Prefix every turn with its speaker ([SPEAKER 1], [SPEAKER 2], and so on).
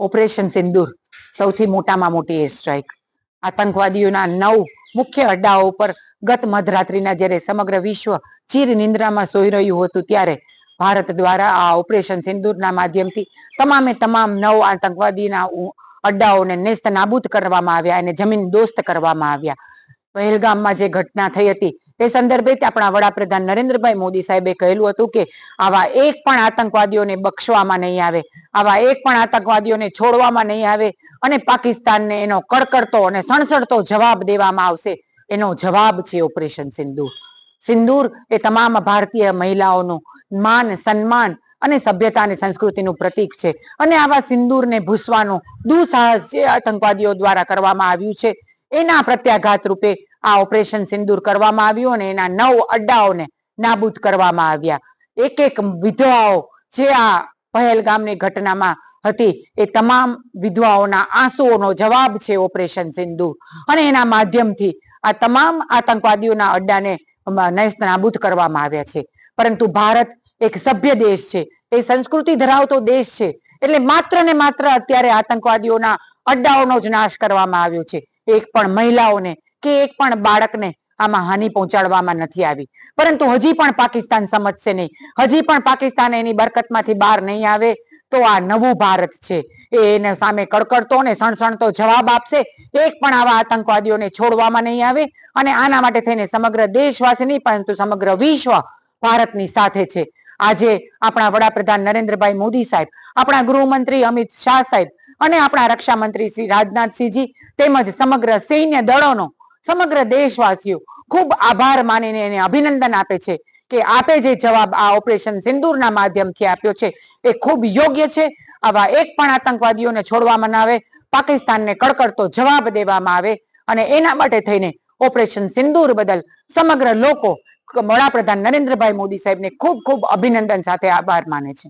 [SPEAKER 1] Operation સિંદૂર સૌથી મોટામાં મોટી એર સ્ટ્રાઇક. આતંકવાદીઓના 9 મુખ્ય અડ્ડાઓ પર ગત મધરાત્રિના જ્યારે સમગ્ર વિશ્વ ચીર નિંદ્રામાં સોઈ રહ્યું હતું ત્યારે ભારત દ્વારા આ ઓપરેશન સિંદૂરના માધ્યમથી તમામે તમામ 9 આતંકવાદીના અડ્ડાઓને નેસ્ત નાબૂદ કરવામાં આવ્યા અને જમીન દોસ્ત કરવામાં આવ્યા. પહેલગામમાં જે ઘટના થઈ હતી તે સંદર્ભે આપણા વડાપ્રધાન નરેન્દ્રભાઈ મોદી સાહેબે કહેલું હતું કે આવા એક પણ આતંકવાદીઓને બક્ષવામાં નહીં આવે, આવા એક પણ આતંકવાદીઓને છોડવામાં નહીં આવે અને પાકિસ્તાનને એનો કડકડતો અને સણસણતો જવાબ દેવામાં આવશે. એનો જવાબ છે ઓપરેશન સિંદૂર. સિંદૂર એ તમામ ભારતીય મહિલાઓનું માન, સન્માન અને સભ્યતા અને સંસ્કૃતિનું પ્રતીક છે અને આવા સિંદૂરને ભૂસવાનું દુઃસાહસ જે આતંકવાદીઓ દ્વારા કરવામાં આવ્યું છે એના પ્રત્યાઘાત રૂપે આ ઓપરેશન સિંદૂર કરવામાં આવ્યું અને એના 9 અડ્ડાઓને નાબૂદ કરવામાં આવ્યા. એક એક વિધવાઓ જે આ પહેલગામની ઘટનામાં હતી એ તમામ વિધવાઓના આંસુઓનો જવાબ છે ઓપરેશન સિંદૂર અને એના માધ્યમથી આ તમામ આતંકવાદીઓના અડ્ડાને નેસ્ત નાબૂદ કરવામાં આવ્યા છે. પરંતુ ભારત એક સભ્ય દેશ છે, એ સંસ્કૃતિ ધરાવતો દેશ છે એટલે માત્ર ને માત્ર અત્યારે આતંકવાદીઓના અડ્ડાઓનો જ નાશ કરવામાં આવ્યો છે. એક પણ મહિલાઓને કે એક પણ બાળકને આમાં હાનિ પહોંચાડવામાં નથી આવી. પરંતુ હજી પણ પાકિસ્તાન સમજશે નહીં, હજી પણ પાકિસ્તાન એની બરકતમાંથી બહાર નહીં આવે તો આ નવું ભારત છે એ એને સામે કડકડતો અને સણસણતો જવાબ આપશે. એક પણ આવા આતંકવાદીઓને છોડવામાં નહીં આવે અને આના માટે થઈને સમગ્ર દેશવાસી નહીં પરંતુ સમગ્ર વિશ્વ ભારતની સાથે છે. આજે આપણા વડાપ્રધાન નરેન્દ્રભાઈ મોદી સાહેબ, આપણા ગૃહમંત્રી અમિત શાહ સાહેબ અને આપણા રક્ષા મંત્રી શ્રી રાજનાથસિંહજી તેમજ સમગ્ર સૈન્ય દળોનો સમગ્ર દેશવાસીઓ ખૂબ આભાર માનીને એને અભિનંદન આપે છે કે આપે જે જવાબ આ ઓપરેશન સિંદૂરના માધ્યમથી આપ્યો છે એ ખૂબ યોગ્ય છે. આવા એક પણ આતંકવાદીઓને છોડવામાં ના આવે, પાકિસ્તાનને કડકડતો જવાબ દેવામાં આવે અને એના માટે થઈને ઓપરેશન સિંદૂર બદલ સમગ્ર લોકો વડાપ્રધાન નરેન્દ્રભાઈ મોદી સાહેબને ખૂબ ખૂબ અભિનંદન સાથે આભાર માને છે.